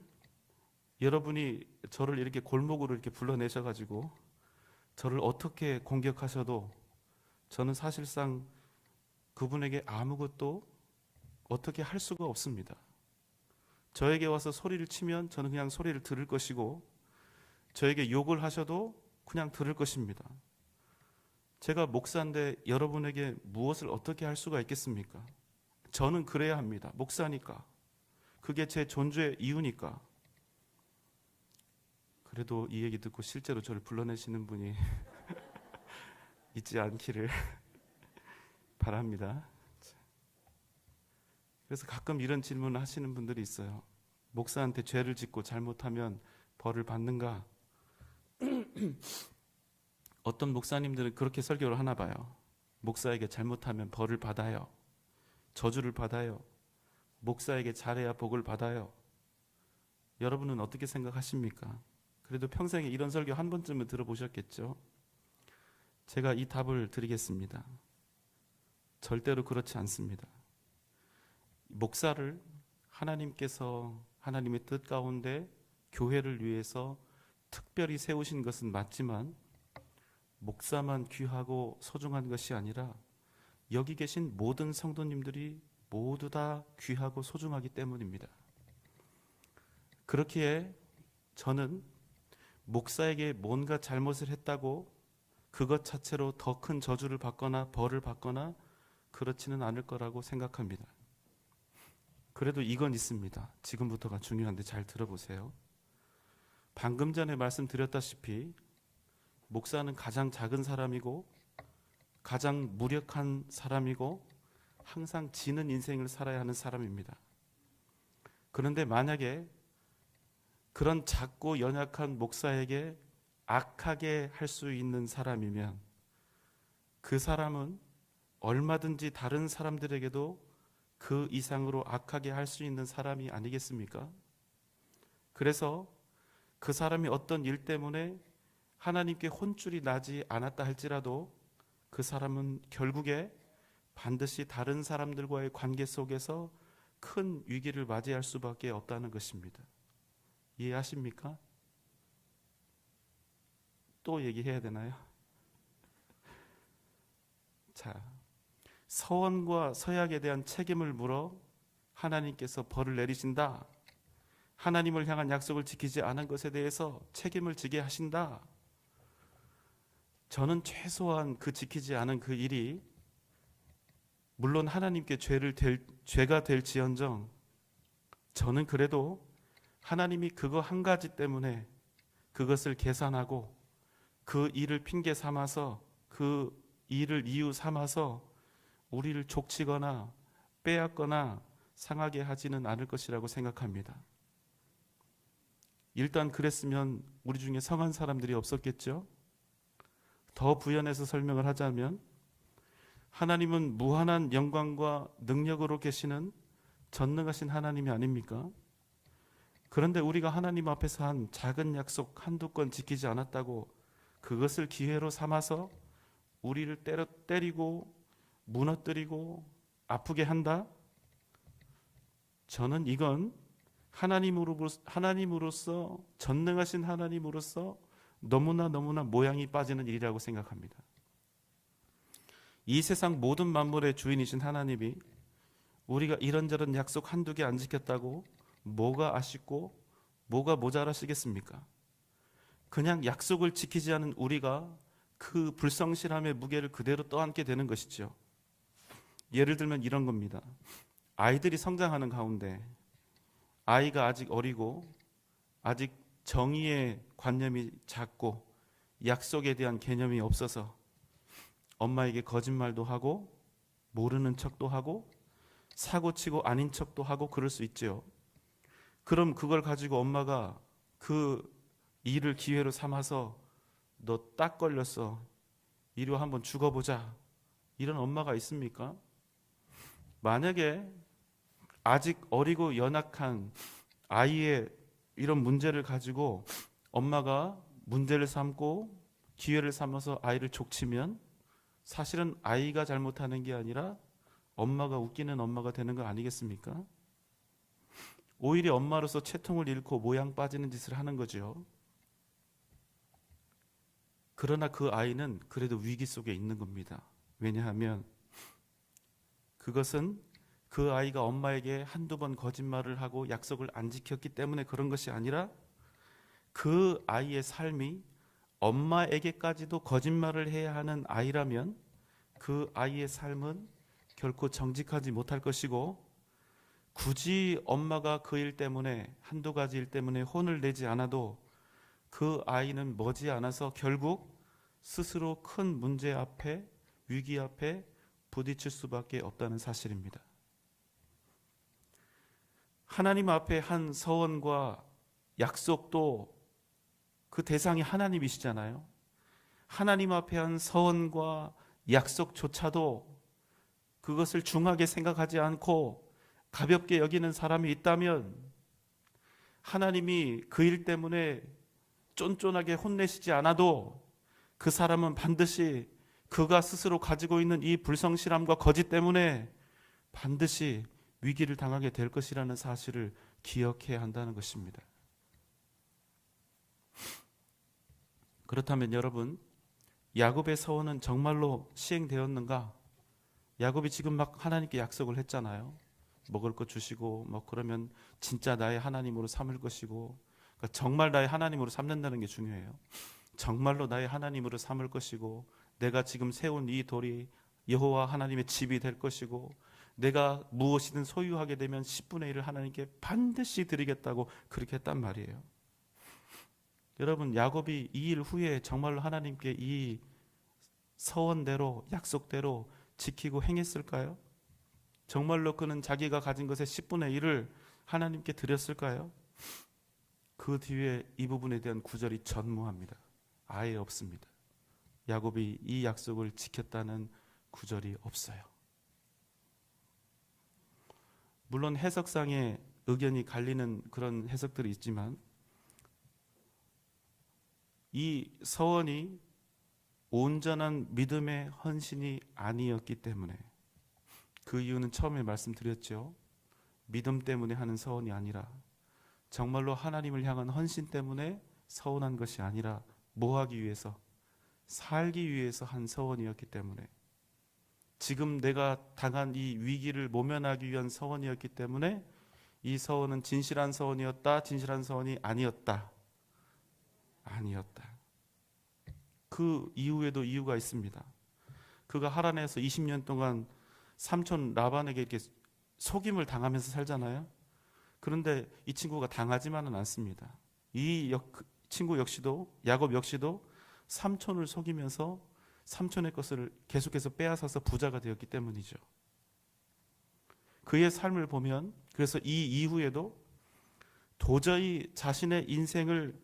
여러분이 저를 이렇게 골목으로 이렇게 불러내셔가지고 저를 어떻게 공격하셔도 저는 사실상 그분에게 아무것도 어떻게 할 수가 없습니다. 저에게 와서 소리를 치면 저는 그냥 소리를 들을 것이고, 저에게 욕을 하셔도 그냥 들을 것입니다. 제가 목사인데 여러분에게 무엇을 어떻게 할 수가 있겠습니까? 저는 그래야 합니다. 목사니까. 그게 제 존재의 이유니까. 그래도 이 얘기 듣고 실제로 저를 불러내시는 분이 있지 않기를 바랍니다. 그래서 가끔 이런 질문을 하시는 분들이 있어요. 목사한테 죄를 짓고 잘못하면 벌을 받는가? 어떤 목사님들은 그렇게 설교를 하나 봐요. 목사에게 잘못하면 벌을 받아요. 저주를 받아요. 목사에게 잘해야 복을 받아요. 여러분은 어떻게 생각하십니까? 그래도 평생에 이런 설교 한 번쯤은 들어보셨겠죠? 제가 이 답을 드리겠습니다. 절대로 그렇지 않습니다. 목사를 하나님께서 하나님의 뜻 가운데 교회를 위해서 특별히 세우신 것은 맞지만, 목사만 귀하고 소중한 것이 아니라 여기 계신 모든 성도님들이 모두 다 귀하고 소중하기 때문입니다. 그렇기에 저는 목사에게 뭔가 잘못을 했다고 그것 자체로 더 큰 저주를 받거나 벌을 받거나 그렇지는 않을 거라고 생각합니다. 그래도 이건 있습니다. 지금부터가 중요한데 잘 들어보세요. 방금 전에 말씀드렸다시피 목사는 가장 작은 사람이고 가장 무력한 사람이고 항상 지는 인생을 살아야 하는 사람입니다. 그런데 만약에 그런 작고 연약한 목사에게 악하게 할 수 있는 사람이면 그 사람은 얼마든지 다른 사람들에게도 그 이상으로 악하게 할 수 있는 사람이 아니겠습니까? 그래서 그 사람이 어떤 일 때문에 하나님께 혼쭐이 나지 않았다 할지라도 그 사람은 결국에 반드시 다른 사람들과의 관계 속에서 큰 위기를 맞이할 수밖에 없다는 것입니다. 이해하십니까? 또 얘기해야 되나요? 자, 서원과 서약에 대한 책임을 물어 하나님께서 벌을 내리신다. 하나님을 향한 약속을 지키지 않은 것에 대해서 책임을 지게 하신다. 저는 최소한 그 지키지 않은 그 일이 물론 하나님께 죄가 될지언정 저는 그래도 하나님이 그거 한 가지 때문에 그것을 계산하고 그 일을 핑계 삼아서 그 일을 이유 삼아서 우리를 족치거나 빼앗거나 상하게 하지는 않을 것이라고 생각합니다. 일단 그랬으면 우리 중에 성한 사람들이 없었겠죠? 더 부연해서 설명을 하자면 하나님은 무한한 영광과 능력으로 계시는 전능하신 하나님이 아닙니까? 그런데 우리가 하나님 앞에서 한 작은 약속 한두 건 지키지 않았다고 그것을 기회로 삼아서 우리를 때리고 무너뜨리고 아프게 한다? 저는 이건 하나님으로서 전능하신 하나님으로서 너무나 모양이 빠지는 일이라고 생각합니다. 이 세상 모든 만물의 주인이신 하나님이 우리가 이런저런 약속 한두 개 안 지켰다고 뭐가 아쉽고 뭐가 모자라시겠습니까? 그냥 약속을 지키지 않은 우리가 그 불성실함의 무게를 그대로 떠안게 되는 것이죠. 예를 들면 이런 겁니다. 아이들이 성장하는 가운데 아이가 아직 어리고 아직 정의의 관념이 작고 약속에 대한 개념이 없어서 엄마에게 거짓말도 하고 모르는 척도 하고 사고치고 아닌 척도 하고 그럴 수 있죠. 그럼 그걸 가지고 엄마가 그 일을 기회로 삼아서 너 딱 걸렸어. 이리 와 한번 죽어보자. 이런 엄마가 있습니까? 만약에 아직 어리고 연약한 아이의 이런 문제를 가지고 엄마가 문제를 삼고 기회를 삼아서 아이를 족치면 사실은 아이가 잘못하는 게 아니라 엄마가 웃기는 엄마가 되는 거 아니겠습니까? 오히려 엄마로서 채통을 잃고 모양 빠지는 짓을 하는 거죠. 그러나 그 아이는 그래도 위기 속에 있는 겁니다. 왜냐하면 그것은 그 아이가 엄마에게 한두 번 거짓말을 하고 약속을 안 지켰기 때문에 그런 것이 아니라 그 아이의 삶이 엄마에게까지도 거짓말을 해야 하는 아이라면 그 아이의 삶은 결코 정직하지 못할 것이고 굳이 엄마가 그 일 때문에 한두 가지 일 때문에 혼을 내지 않아도 그 아이는 머지않아서 결국 스스로 큰 문제 앞에 위기 앞에 부딪힐 수밖에 없다는 사실입니다. 하나님 앞에 한 서원과 약속도 그 대상이 하나님이시잖아요. 하나님 앞에 한 서원과 약속조차도 그것을 중하게 생각하지 않고 가볍게 여기는 사람이 있다면 하나님이 그 일 때문에 쫀쫀하게 혼내시지 않아도 그 사람은 반드시 그가 스스로 가지고 있는 이 불성실함과 거짓 때문에 반드시 위기를 당하게 될 것이라는 사실을 기억해야 한다는 것입니다. 그렇다면 여러분, 야곱의 서원은 정말로 시행되었는가? 야곱이 지금 막 하나님께 약속을 했잖아요. 먹을 것 주시고 뭐 그러면 진짜 나의 하나님으로 삼을 것이고, 그러니까 정말 나의 하나님으로 삼는다는 게 중요해요. 정말로 나의 하나님으로 삼을 것이고, 내가 지금 세운 이 돌이 여호와 하나님의 집이 될 것이고, 내가 무엇이든 소유하게 되면 10분의 1을 하나님께 반드시 드리겠다고 그렇게 했단 말이에요. 여러분, 야곱이 이 일 후에 정말로 하나님께 이 서원대로 약속대로 지키고 행했을까요? 정말로 그는 자기가 가진 것의 10분의 1을 하나님께 드렸을까요? 그 뒤에 이 부분에 대한 구절이 전무합니다. 아예 없습니다. 야곱이 이 약속을 지켰다는 구절이 없어요. 물론 해석상의 의견이 갈리는 그런 해석들이 있지만 이 서원이 온전한 믿음의 헌신이 아니었기 때문에, 그 이유는 처음에 말씀드렸죠. 믿음 때문에 하는 서원이 아니라 정말로 하나님을 향한 헌신 때문에 서원한 것이 아니라 뭐 하기 위해서? 살기 위해서 한 서원이었기 때문에, 지금 내가 당한 이 위기를 모면하기 위한 서원이었기 때문에 이 서원은 진실한 서원이었다, 진실한 서원이 아니었다. 그 이후에도 이유가 있습니다. 그가 하란에서 20년 동안 삼촌 라반에게 이렇게 속임을 당하면서 살잖아요. 그런데 이 친구가 당하지만은 않습니다. 친구 역시도, 야곱 역시도 삼촌을 속이면서 삼촌의 것을 계속해서 빼앗아서 부자가 되었기 때문이죠. 그의 삶을 보면, 그래서 이 이후에도 도저히 자신의 인생을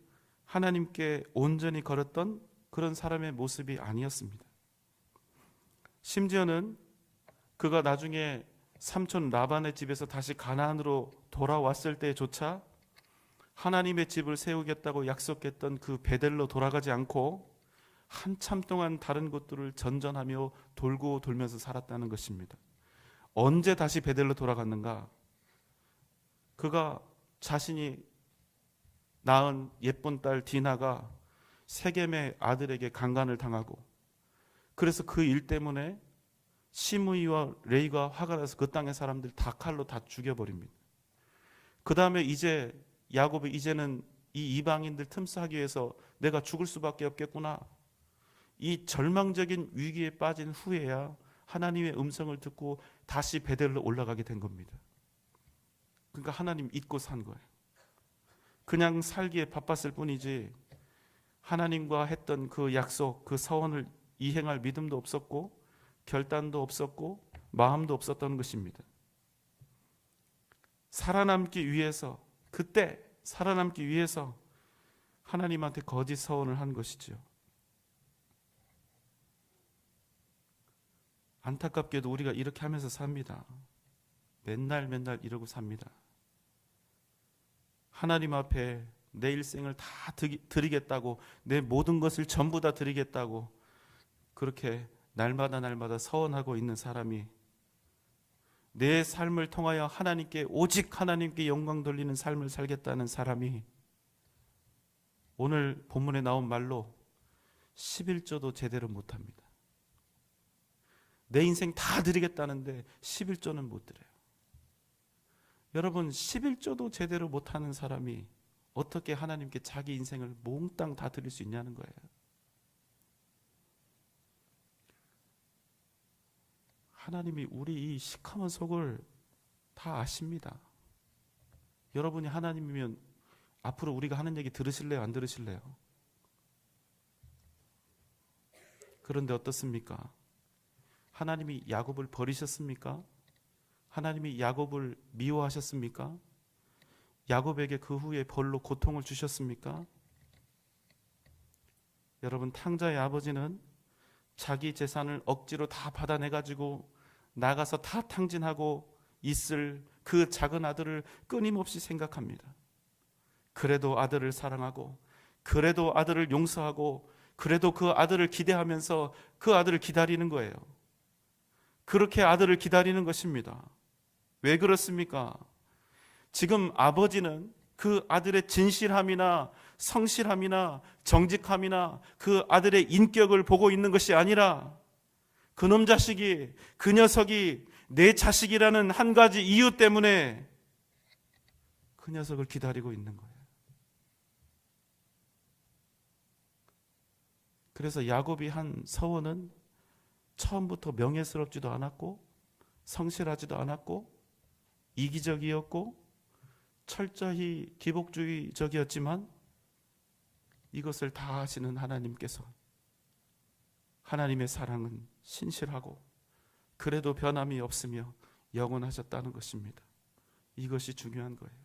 하나님께 온전히 걸었던 그런 사람의 모습이 아니었습니다. 심지어는 그가 나중에 삼촌 라반의 집에서 다시 가나안으로 돌아왔을 때조차 하나님의 집을 세우겠다고 약속했던 그 베델로 돌아가지 않고 한참 동안 다른 곳들을 전전하며 돌고 돌면서 살았다는 것입니다. 언제 다시 베델로 돌아갔는가? 그가 자신이 낳은 예쁜 딸 디나가 세겜의 아들에게 강간을 당하고, 그래서 그 일 때문에 시므이와 레이가 화가 나서 그 땅의 사람들 다 칼로 다 죽여버립니다. 그 다음에 이제 야곱이 이제는 이 이방인들 틈싸기 위해서 내가 죽을 수밖에 없겠구나, 이 절망적인 위기에 빠진 후에야 하나님의 음성을 듣고 다시 베델로 올라가게 된 겁니다. 그러니까 하나님 잊고 산 거예요. 그냥 살기에 바빴을 뿐이지 하나님과 했던 그 약속, 그 서원을 이행할 믿음도 없었고 결단도 없었고 마음도 없었던 것입니다. 살아남기 위해서, 그때 살아남기 위해서 하나님한테 거짓 서원을 한 것이지요. 안타깝게도 우리가 이렇게 하면서 삽니다. 맨날 이러고 삽니다. 하나님 앞에 내 일생을 다 드리겠다고, 내 모든 것을 전부 다 드리겠다고 그렇게 날마다 서원하고 있는 사람이, 내 삶을 통하여 하나님께, 오직 하나님께 영광 돌리는 삶을 살겠다는 사람이 오늘 본문에 나온 말로 11조도 제대로 못합니다. 내 인생 다 드리겠다는데 11조는 못 드려요. 여러분, 11조도 제대로 못하는 사람이 어떻게 하나님께 자기 인생을 몽땅 다 드릴 수 있냐는 거예요. 하나님이 우리 이 시커먼 속을 다 아십니다. 여러분이 하나님이면 앞으로 우리가 하는 얘기 들으실래요? 안 들으실래요? 그런데 어떻습니까? 하나님이 야곱을 버리셨습니까? 하나님이 야곱을 미워하셨습니까? 야곱에게 그 후에 벌로 고통을 주셨습니까? 여러분, 탕자의 아버지는 자기 재산을 억지로 다 받아내가지고 나가서 다 탕진하고 있을 그 작은 아들을 끊임없이 생각합니다. 그래도 아들을 사랑하고, 그래도 아들을 용서하고, 그래도 그 아들을 기대하면서 그 아들을 기다리는 거예요. 그렇게 아들을 기다리는 것입니다. 왜 그렇습니까? 지금 아버지는 그 아들의 진실함이나 성실함이나 정직함이나 그 아들의 인격을 보고 있는 것이 아니라 그놈 자식이, 그 녀석이 내 자식이라는 한 가지 이유 때문에 그 녀석을 기다리고 있는 거예요. 그래서 야곱이 한 서원은 처음부터 명예스럽지도 않았고 성실하지도 않았고 이기적이었고 철저히 기복주의적이었지만, 이것을 다 아시는 하나님께서 하나님의 사랑은 신실하고 그래도 변함이 없으며 영원하셨다는 것입니다. 이것이 중요한 거예요.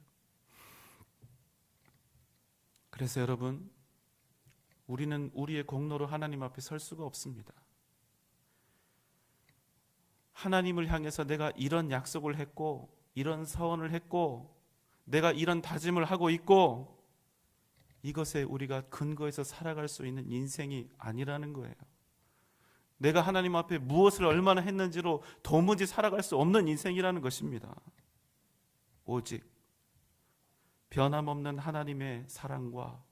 그래서 여러분, 우리는 우리의 공로로 하나님 앞에 설 수가 없습니다. 하나님을 향해서 내가 이런 약속을 했고, 이런 서원을 했고, 내가 이런 다짐을 하고 있고, 이것에 우리가 근거해서 살아갈 수 있는 인생이 아니라는 거예요. 내가 하나님 앞에 무엇을 얼마나 했는지로 도무지 살아갈 수 없는 인생이라는 것입니다. 오직 변함없는 하나님의 사랑과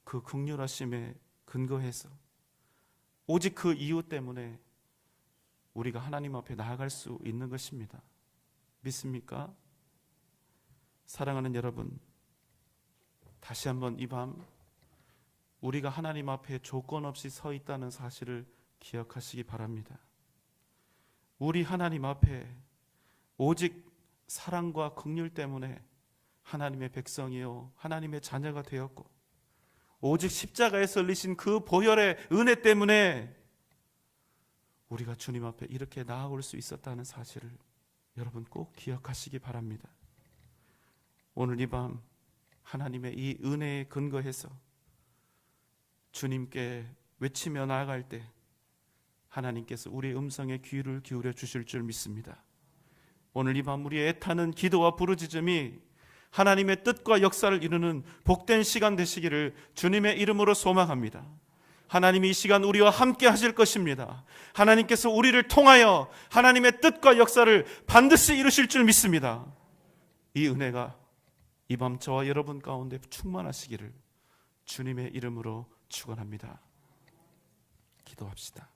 그 긍휼하심에 근거해서, 오직 그 이유 때문에 우리가 하나님 앞에 나아갈 수 있는 것입니다. 믿습니까? 사랑하는 여러분, 다시 한번 이 밤 우리가 하나님 앞에 조건 없이 서 있다는 사실을 기억하시기 바랍니다. 우리 하나님 앞에 오직 사랑과 긍휼 때문에 하나님의 백성이요 하나님의 자녀가 되었고, 오직 십자가에서 흘리신 그 보혈의 은혜 때문에 우리가 주님 앞에 이렇게 나아올 수 있었다는 사실을 여러분 꼭 기억하시기 바랍니다. 오늘 이 밤 하나님의 이 은혜에 근거해서 주님께 외치며 나아갈 때 하나님께서 우리의 음성에 귀를 기울여 주실 줄 믿습니다. 오늘 이 밤 우리의 애타는 기도와 부르짖음이 하나님의 뜻과 역사를 이루는 복된 시간 되시기를 주님의 이름으로 소망합니다. 하나님이 이 시간 우리와 함께 하실 것입니다. 하나님께서 우리를 통하여 하나님의 뜻과 역사를 반드시 이루실 줄 믿습니다. 이 은혜가 이 밤 저와 여러분 가운데 충만하시기를 주님의 이름으로 축원합니다. 기도합시다.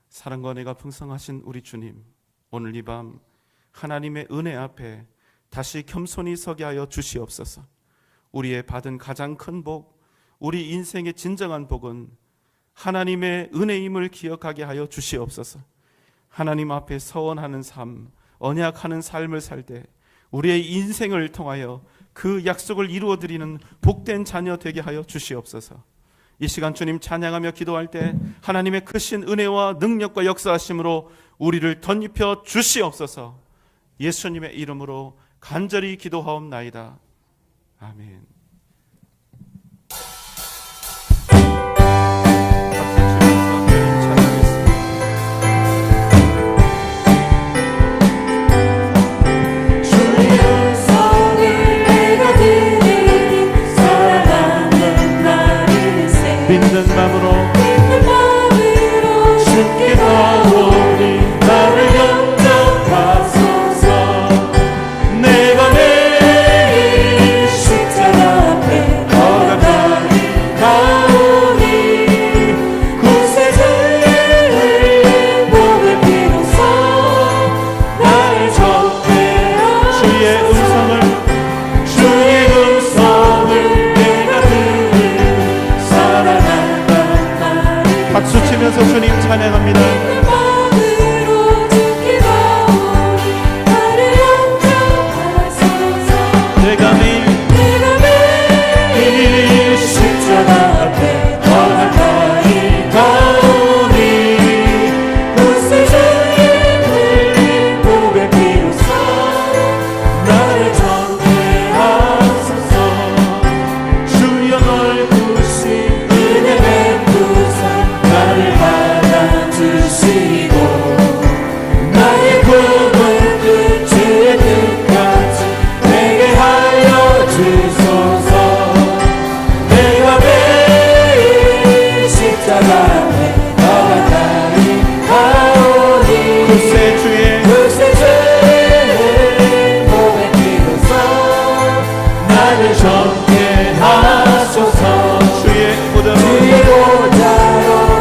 사랑과 은혜가 풍성하신 우리 주님, 오늘 이 밤 하나님의 은혜 앞에 다시 겸손히 서게 하여 주시옵소서. 우리의 받은 가장 큰 복, 우리 인생의 진정한 복은 하나님의 은혜임을 기억하게 하여 주시옵소서. 하나님 앞에 서원하는 삶, 언약하는 삶을 살 때 우리의 인생을 통하여 그 약속을 이루어드리는 복된 자녀 되게 하여 주시옵소서. 이 시간 주님 찬양하며 기도할 때 하나님의 크신 은혜와 능력과 역사하심으로 우리를 덧입혀 주시옵소서. 예수님의 이름으로 간절히 기도하옵나이다. 아멘. 믿는 마음으로 주께 나오니 나를 영접하소서. 내가 매일 십자가 앞에 더 가까이 가오니 구세주의 흘린 몸을 비로소 나를 전폐하소서. 주의 음성을 내가 들으니 살아난단 말을 박수 치면서 주님 찬양합니다. 내가 매일 십자가 앞에 더 가까이 가오니 구세주의 흘린 보배 비로소 나를 전폐하소서. 주여 얼굴신 은혜 베푸사 나를 받아주시고 나의 꿈을 그 주의 뜻까지 내게 하여 주소서. 내가 매일 십자가 앞에 더 가까이 가오니 구세주의 흘린 보배 비로소 나를 전케 하소서. 주의 보좌로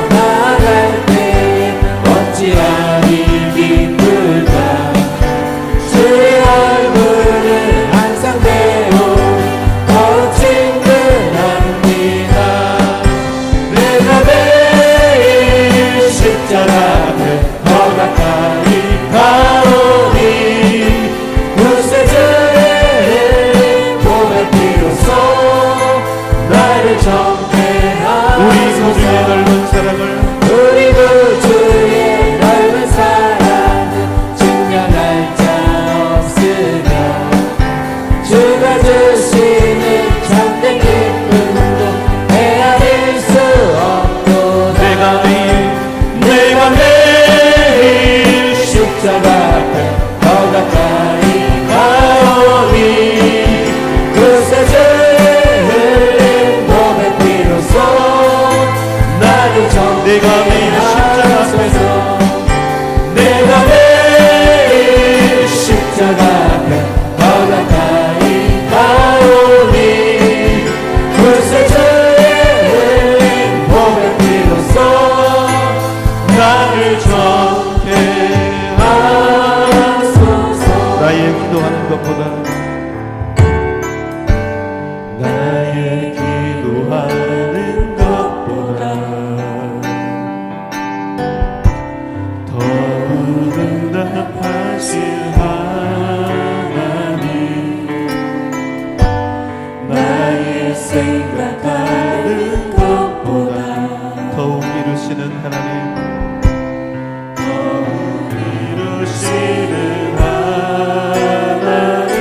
나아갈 때에 어찌하니 기쁠까. 주의 얼굴을 항상 배우니 더욱 친근합니다. 내가 매일 십자가 앞에 더 가까이 가오니 구세주의 보배 비로소 나를 정케 하소서. 우리 구주의 넓은 사랑을 우리 구주의 넓은 사랑은 증명할 자 없으며 주가 주시는 참된 기쁨도 헤아릴 수 없도다. 내가 매일 십자가 앞에 더 가까이 가오니 구세주의 흘린 보배 비로소 나를 정케 하소서. 내가 매일 십자가 앞에 더 가까이 가오니 구세주의 흘린 보배 비로소 나를 정케 하소서. 나의 기도하는 것보다 나의 기도하는 것보다 더욱 응답하실 하나님, 나의 생각하는 것보다 더욱 이루시는 하나님, 더욱 이루시는 하나님,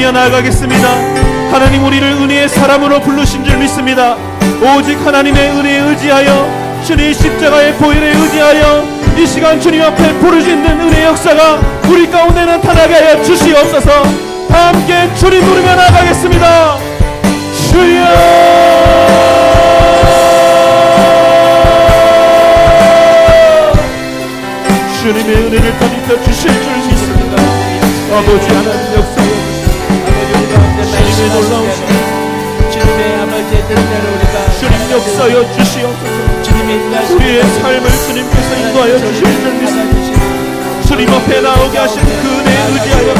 드리며 나아가겠습니다. 하나님, 우리를 은혜의 사람으로 부르신 줄 믿습니다. 오직 하나님의 은혜에 의지하여, 주님의 십자가의 보혈에 의지하여 이 시간 주님 앞에 부르짖는 은혜의 역사가 우리 가운데 나타나게 하여 주시옵소서. 다 함께 주님 부르며 나아가겠습니다. 주여, 주님의 은혜를 더 입혀 주실 줄 믿습니다. 아버지 하나님 역사여, 주님의 놀라우신 주님의 아버지의 뜻대로 우리가 주님 역사여 주시옵소서. 우리의 삶을 주님께서 인도하여 주실 줄 믿습니다. 주님 앞에 나오게 하신 그 은혜에 의지하여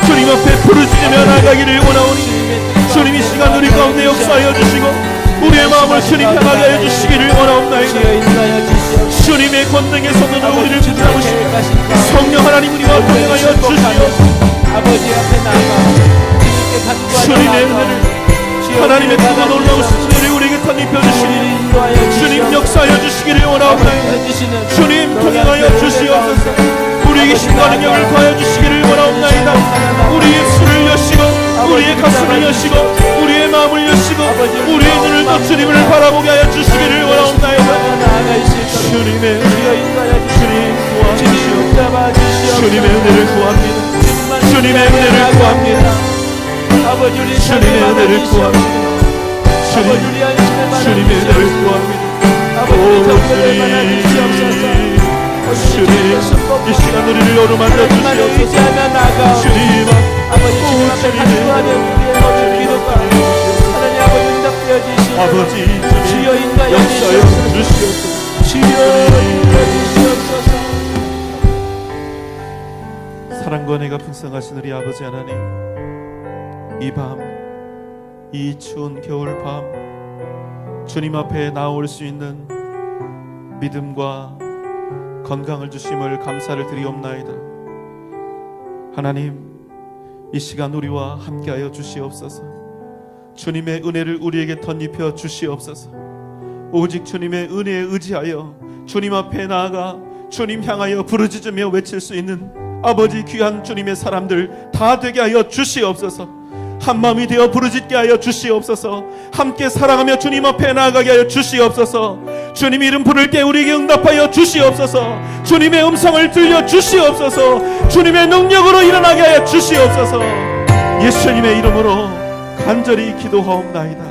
주님 앞에 부르짖으며 나가기를 원하오니, 주님 이 시간 우리 가운데 역사하여 주시고 우리의 마음을 주님 향하게 하여 주시기를 원하옵나이다. 주님의 권능의 손으로 우리를 붙잡으시고 성령 하나님 우리와 동행하여 주시옵소서. 아버지 앞에 나아가 주님의 은혜를, 하나님의 크고 놀라우신 은혜를 우리에게 덧입혀 주시니 주님 역사하여 주시기를 원하옵나이다. 주님 통행하여 주시옵소서. 우리에게 힘과 능력을 더하여 주시기를 원하옵나이다. 우리의 술을 여시고 우리의 가슴을 여시고 우리의 마음을 여시고 우리의 눈을 또 주님을 바라보게 하여 주시기를 원하옵나이다. 주님의 은혜, 주님 도와주시옵소서. 주님의 은혜를 구합니다. 주님의 은혜를 구합니다. 아버지 우리 주님의 은혜를 구합니다. 주님의 은혜를 구합니다. 아버지 주시옵소서. 주님, 이 시간 우리를 어루만져 주시옵소서. 주님, 아버지 주님 앞에 간구하는 우리의 모든 기도가 하나님 아버지 응답되어 주시옵소서. 아버지 주여 인도하여 역사여 주시옵소서. 주시옵소서. 주여 인도하여 주시옵소서. 사랑과 은혜가 풍성하신 우리 아버지 하나님, 이 밤, 이 추운 겨울 밤 주님 앞에 나올 수 있는 믿음과 건강을 주심을 감사를 드리옵나이다. 하나님, 이 시간 우리와 함께하여 주시옵소서. 주님의 은혜를 우리에게 덧입혀 주시옵소서. 오직 주님의 은혜에 의지하여 주님 앞에 나아가 주님 향하여 부르짖으며 외칠 수 있는 아버지 귀한 주님의 사람들 다 되게 하여 주시옵소서. 한마음이 되어 부르짖게 하여 주시옵소서. 함께 사랑하며 주님 앞에 나아가게 하여 주시옵소서. 주님 이름 부를 때 우리에게 응답하여 주시옵소서. 주님의 음성을 들려 주시옵소서. 주님의 능력으로 일어나게 하여 주시옵소서. 예수님의 이름으로 간절히 기도하옵나이다.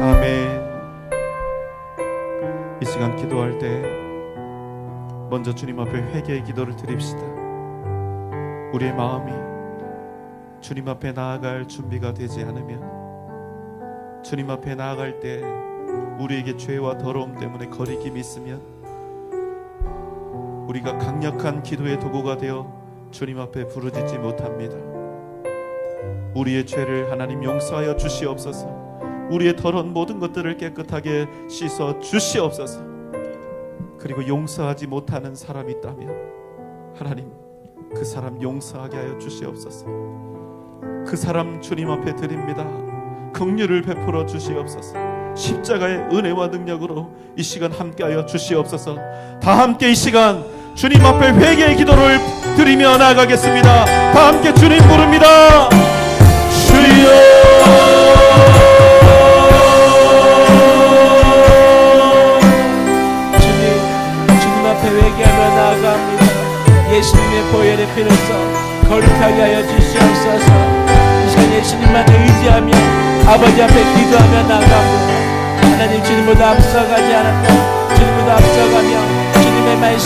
아멘. 이 시간 기도할 때 먼저 주님 앞에 회개의 기도를 드립시다. 우리의 마음이 주님 앞에 나아갈 준비가 되지 않으면, 주님 앞에 나아갈 때 우리에게 죄와 더러움 때문에 거리낌이 있으면, 우리가 강력한 기도의 도구가 되어 주님 앞에 부르짖지 못합니다. 우리의 죄를 하나님 용서하여 주시옵소서. 우리의 더러운 모든 것들을 깨끗하게 씻어 주시옵소서. 그리고 용서하지 못하는 사람이 있다면 하나님 그 사람 용서하게 하여 주시옵소서. 그 사람 주님 앞에 드립니다. 긍휼을 베풀어 주시옵소서. 십자가의 은혜와 능력으로 이 시간 함께하여 주시옵소서. 다 함께 이 시간 주님 앞에 회개의 기도를 드리며 나아가겠습니다. 다 함께 주님 부릅니다. 주여, 주님 앞에 회개하며 나아갑니다. 예수님의 보혈의 피로써 거룩하게 하여 주시옵소서. 이 시간 예수님만 의지하며 아버지 앞에 기도하며 나아갑니다. 하나님 주님보다 앞서가지 않았다.